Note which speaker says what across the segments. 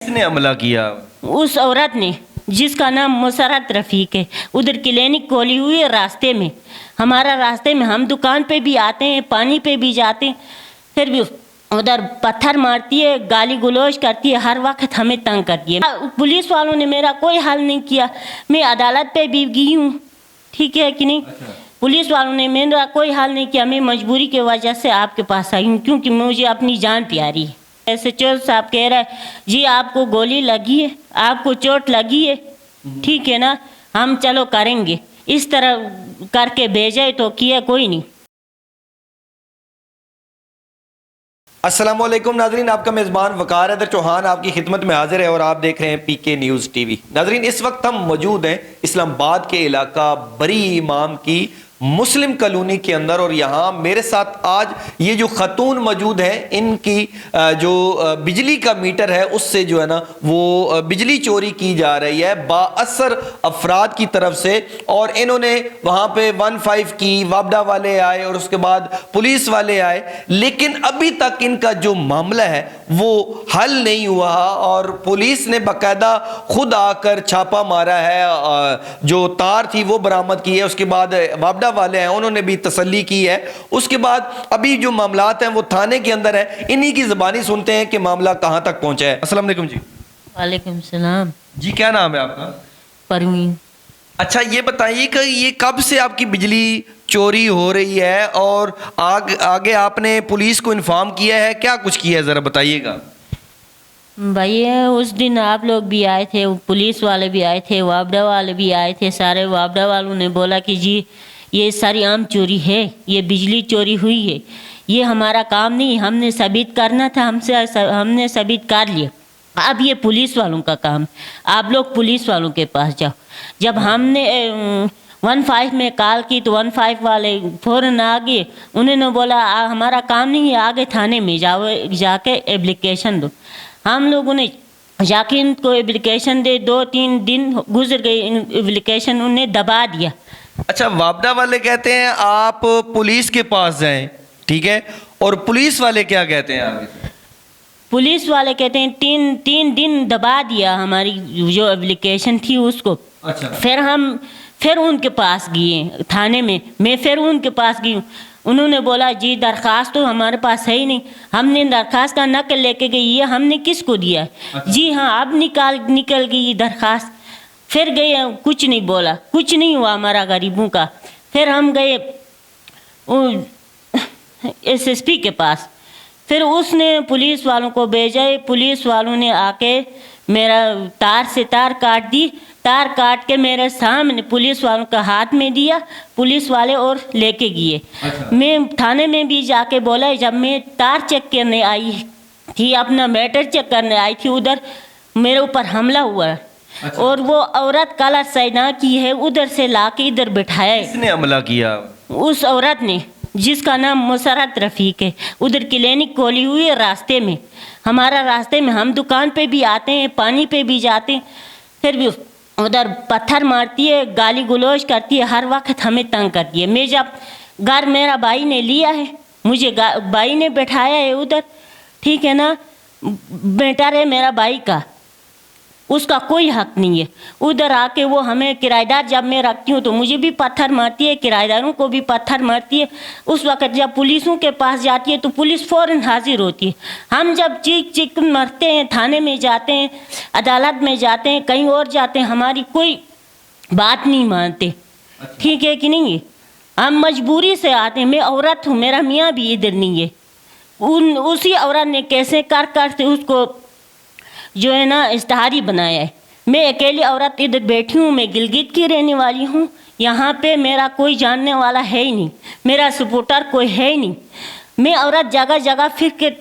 Speaker 1: किसने हमला किया?
Speaker 2: उस औरत ने जिसका नाम मुसरत रफ़ीक है। उधर क्लिनिक खोली हुई है रास्ते में, हमारा रास्ते में, हम दुकान पे भी आते हैं, पानी पे भी जाते हैं, फिर भी उधर पत्थर मारती है, गाली गलौज करती है, हर वक्त हमें तंग करती है। पुलिस वालों ने मेरा कोई हल नहीं किया, मैं अदालत पे भी गई हूँ, ठीक है कि नहीं। पुलिस वालों ने मेरा कोई हल नहीं किया, मैं मजबूरी की वजह से आपके पास आई हूँ, क्योंकि मुझे अपनी जान प्यारी है। SHO साहब कह रहा है जी आपको गोली लगी है, आपको चोट लगी है, ठीक है ना, हम चलो करेंगे, इस तरह करके भेजे तो किया कोई नहीं।
Speaker 1: अस्सलामुअलैकुम नाजरीन, आपका मेज़बान वकार हैदर चौहान आपकी खिदमत में हाजिर है और आप देख रहे हैं PK न्यूज़ TV। नाजरीन, इस वक्त हम मौजूद हैं इस्लामाबाद के इलाका बरी इमाम की मुस्लिम कॉलोनी के अंदर, और यहाँ मेरे साथ आज ये जो खतून मौजूद हैं, इनकी जो बिजली का मीटर है उससे जो है ना वो बिजली चोरी की जा रही है बाअसर अफराद की तरफ से, और इन्होंने वहाँ पे 15 की, वापडा वाले आए और उसके बाद पुलिस वाले आए, लेकिन अभी तक इनका जो मामला है वो हल नहीं हुआ, और पुलिस ने बाकायदा खुद आकर छापा मारा है, जो तार थी वो बरामद की है, उसके बाद वापडा वाले हैं उन्होंने भी तसल्ली की है, उसके बाद अभी जो मामलात हैं वो थाने के अंदर है। इन्हीं की ज़बानी सुनते हैं कि मामला कहां तक पहुंचा है। अस्सलाम वालेकुम जी।
Speaker 2: वालेकुम सलाम
Speaker 1: जी, क्या नाम है आपका?
Speaker 2: परवीन।
Speaker 1: अच्छा, ये बताइए कि ये कब से आपकी बिजली चोरी हो रही है, और आगे आपने पुलिस को इन्फॉर्म किया है, क्या कुछ किया है, ज़रा बताइएगा।
Speaker 2: भैया उस दिन आप लोग भी आए थे, पुलिस वाले भी आए थे, वापडा वाले भी आए थे, सारे वापडा वालों ने बोला कि जी ये सारी आम चोरी है, ये बिजली चोरी हुई है, ये हमारा काम नहीं, हमने साबित करना था, हमने साबित कर लिया, अब ये पुलिस वालों का काम, आप लोग पुलिस वालों के पास जाओ। जब हमने 15 में कॉल की तो 15 वाले फ़ौरन आ गए, उन्होंने बोला हमारा काम नहीं है, आगे थाने में जाओ, जाके एप्लीकेशन दो। हम लोगों ने जाके इनको एप्लीकेशन दे, 2-3 दिन गुजर गए, एप्लीकेशन उन्हें दबा दिया।
Speaker 1: अच्छा, वापडा वाले कहते हैं आप पुलिस के पास जाएं, ठीक है, और पुलिस वाले क्या कहते हैं आगे?
Speaker 2: पुलिस वाले कहते हैं तीन दिन दबा दिया हमारी जो एप्लीकेशन थी उसको।
Speaker 1: अच्छा।
Speaker 2: फिर उनके पास गए थाने में, मैं फिर उनके पास गई, उन्होंने बोला जी दरख्वास्त तो हमारे पास है ही नहीं, हमने दरख्वास्त का नकल लेके गई, ये हमने किसको दिया है?
Speaker 1: अच्छा। जी
Speaker 2: हाँ, अब निकल गई दरख्वास्त। फिर गए, कुछ नहीं बोला, कुछ नहीं हुआ हमारा गरीबों का। फिर हम गए SSP के पास, फिर उसने पुलिस वालों को भेजा, पुलिस वालों ने आके मेरा तार से तार काट दी, तार काट के मेरे सामने पुलिस वालों का हाथ में दिया, पुलिस वाले और लेके गए।
Speaker 1: अच्छा।
Speaker 2: मैं थाने में भी जाके बोला, जब मैं तार चेक करने आई थी, अपना मैटर चेक करने आई थी, उधर मेरे ऊपर हमला हुआ। अच्छा। और वो औरत कलर सैना की है, उधर से लाके इधर बिठाया है।
Speaker 1: किसने हमला किया?
Speaker 2: उस औरत ने जिसका नाम मुसरत रफ़ीक है। उधर क्लिनिक खोली हुई है रास्ते में, हमारा रास्ते में, हम दुकान पे भी आते हैं, पानी पे भी जाते हैं, फिर भी उधर पत्थर मारती है, गाली गलौज करती है, हर वक्त हमें तंग करती है। मैं जब घर मेरा भाई ने लिया है, मुझे भाई ने बैठाया है उधर, ठीक है ना, बेटा है मेरा भाई का, उसका कोई हक नहीं है। उधर आके वो हमें किराएदार, जब मैं रखती हूँ तो मुझे भी पत्थर मारती है, किराएदारों को भी पत्थर मारती है। उस वक्त जब पुलिसों के पास जाती है तो पुलिस फ़ौरन हाजिर होती है। हम जब चीख मरते हैं, थाने में जाते हैं, अदालत में जाते हैं, कहीं और जाते हैं, हमारी कोई बात नहीं मानते, ठीक है कि नहीं। हम मजबूरी से आते हैं, मैं औरत हूँ, मेरा मियाँ भी इधर नहीं है, उसी औरत ने कैसे कर उसको जो है ना इश्तहारी बनाया है। मैं अकेली औरत इधर बैठी हूँ, मैं गिलगित की रहने वाली हूँ, यहाँ पे मेरा कोई जानने वाला है ही नहीं, मेरा सपोर्टर कोई है ही नहीं। मैं औरत जगह जगह फिर के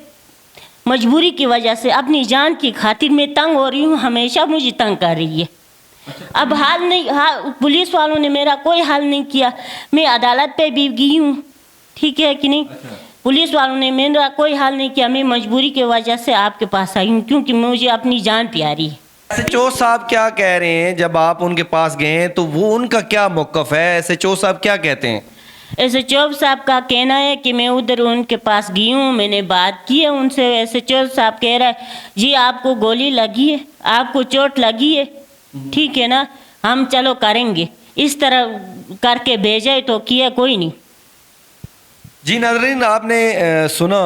Speaker 2: मजबूरी की वजह से अपनी जान की खातिर मैं तंग हो रही हूँ, हमेशा मुझे तंग कर रही है। अब हाल नहीं, पुलिस वालों ने मेरा कोई हल नहीं किया, मैं अदालत पे भी गई हूँ, ठीक है कि नहीं। पुलिस वालों ने मेरा कोई हाल नहीं किया, मैं मजबूरी की वजह से आपके पास आई हूँ, क्योंकि मुझे अपनी जान प्यारी है।
Speaker 1: SHO साहब क्या कह रहे हैं? जब आप उनके पास गए हैं तो वो उनका क्या मौक़िफ़ है? SHO साहब क्या कहते हैं?
Speaker 2: SHO साहब का कहना है कि मैं उधर उनके पास गई हूँ, मैंने बात की है उनसे। SHO साहब कह रहा है जी आपको गोली लगी है, आपको चोट लगी है, ठीक है ना, हम चलो करेंगे। इस तरह करके भेजा है तो किया कोई नहीं।
Speaker 1: जी नाज़रीन, आपने सुना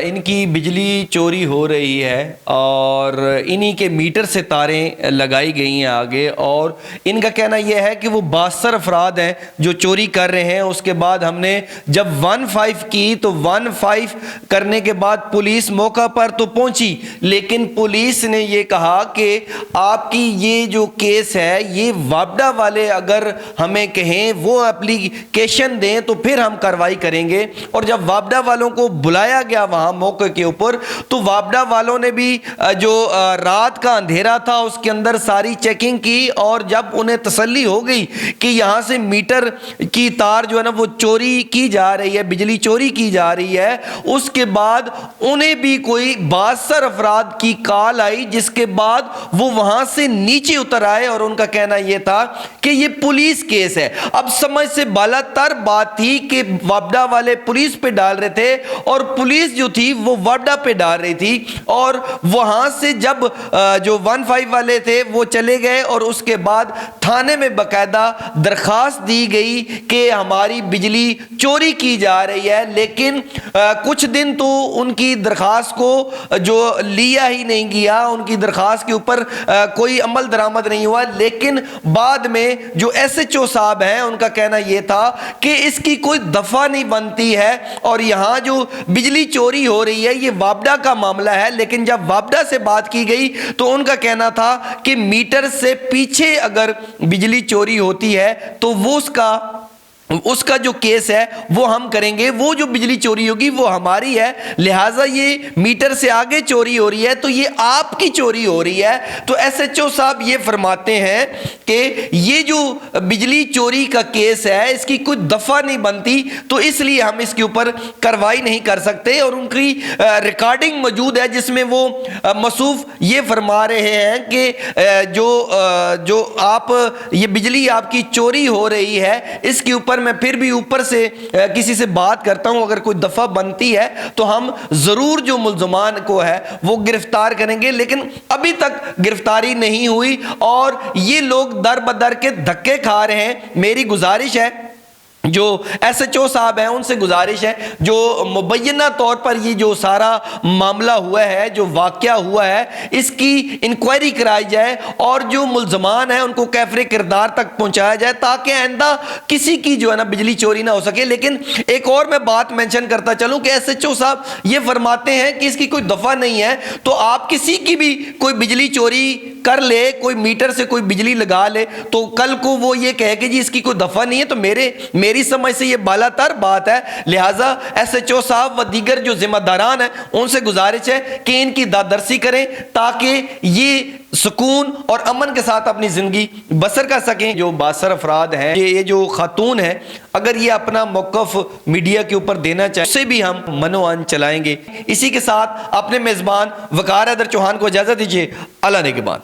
Speaker 1: इनकी बिजली चोरी हो रही है और इन्हीं के मीटर से तारें लगाई गई हैं आगे, और इनका कहना यह है कि वो 62 अफराद हैं जो चोरी कर रहे हैं। उसके बाद हमने जब 15 की तो 15 करने के बाद पुलिस मौका पर तो पहुंची, लेकिन पुलिस ने ये कहा कि आपकी ये जो केस है ये वापडा वाले अगर हमें कहें वो एप्लीकेशन दें तो फिर हम कार्रवाई करेंगे। और जब वापडा वालों को बुलाया गया वहां मौके के ऊपर, तो वापडा वालों ने भी जो रात का अंधेरा था उसके अंदर सारी चेकिंग की, और जब उन्हें तसल्ली हो गई कि यहां से मीटर की तार जो है ना वो चोरी की जा रही है, बिजली चोरी की जा रही है, उसके बाद उन्हें भी कोई 62 अफराद की कॉल आई, जिसके बाद वो वहां से नीचे उतर आए और उनका कहना यह था कि ये पुलिस केस है। अब समझ से बालातर बात थी कि वापडा वाले पुलिस पे डाल रहे थे और पुलिस जो थी वो वापडा पे डाल रही थी, और वहां से जब जो 15 वाले थे वो चले गए और उसके बाद थाने में बकायदा दरखास्त दी गई कि हमारी बिजली चोरी की जा रही है। लेकिन कुछ दिन तो उनकी दरखास्त को जो लिया ही नहीं गया, उनकी दरखास्त के ऊपर कोई अमल दरामद नहीं हुआ। लेकिन बाद में जो SHO साहब हैं उनका कहना यह था कि इसकी कोई दफा नहीं बनती है, और यहां जो बिजली चोरी हो रही है ये वापडा का मामला है। लेकिन जब वापडा से बात की गई तो उनका कहना था कि मीटर से पीछे अगर बिजली चोरी होती है तो वो उसका जो केस है वो हम करेंगे, वो जो बिजली चोरी होगी वो हमारी है, लिहाजा ये मीटर से आगे चोरी हो रही है तो ये आपकी चोरी हो रही है। तो SHO साहब ये फरमाते हैं कि ये जो बिजली चोरी का केस है इसकी कोई दफा नहीं बनती, तो इसलिए हम इसके ऊपर कार्रवाई नहीं कर सकते। और उनकी रिकॉर्डिंग मौजूद है जिसमें वो मसूफ ये फरमा रहे हैं कि जो आप ये बिजली आपकी चोरी हो रही है इसके ऊपर मैं फिर भी ऊपर से किसी से बात करता हूं, अगर कोई दफा बनती है तो हम जरूर जो मुल्जमान को है वो गिरफ्तार करेंगे। लेकिन अभी तक गिरफ्तारी नहीं हुई और ये लोग दर बदर के धक्के खा रहे हैं। मेरी गुजारिश है जो SHO साहब हैं उनसे गुजारिश है, जो मुबैना तौर पर ये जो सारा मामला हुआ है, जो वाक़या हुआ है, इसकी इंक्वायरी कराई जाए और जो मुल्ज़मान हैं उनको कैफ़रे किरदार तक पहुंचाया जाए ताकि आइंदा किसी की जो है ना बिजली चोरी ना हो सके। लेकिन एक और मैं बात मेंशन करता चलूं कि SHO साहब ये फरमाते हैं कि इसकी कोई दफ़ा नहीं है, तो आप किसी की भी कोई बिजली चोरी कर ले, कोई मीटर से कोई बिजली लगा ले, तो कल को वो ये कहे कि जी इसकी कोई दफ़ा नहीं है, तो मेरी समझ से ये बालातर बात है। लिहाजा SHO साहब व दीगर जो जिम्मेदारान हैं उनसे गुजारिश है कि इनकी दादरसी करें ताकि ये सुकून और अमन के साथ अपनी जिंदगी बसर कर सकें। जो 62 अफराद हैं, ये जो खातून है, अगर ये अपना मौक़िफ़ मीडिया के ऊपर देना चाहे उससे भी हम मनोअन चलाएंगे। इसी के साथ अपने मेज़बान वक़ार हैदर चौहान को इजाज़त दीजिए। अल्लाह ने के बाद।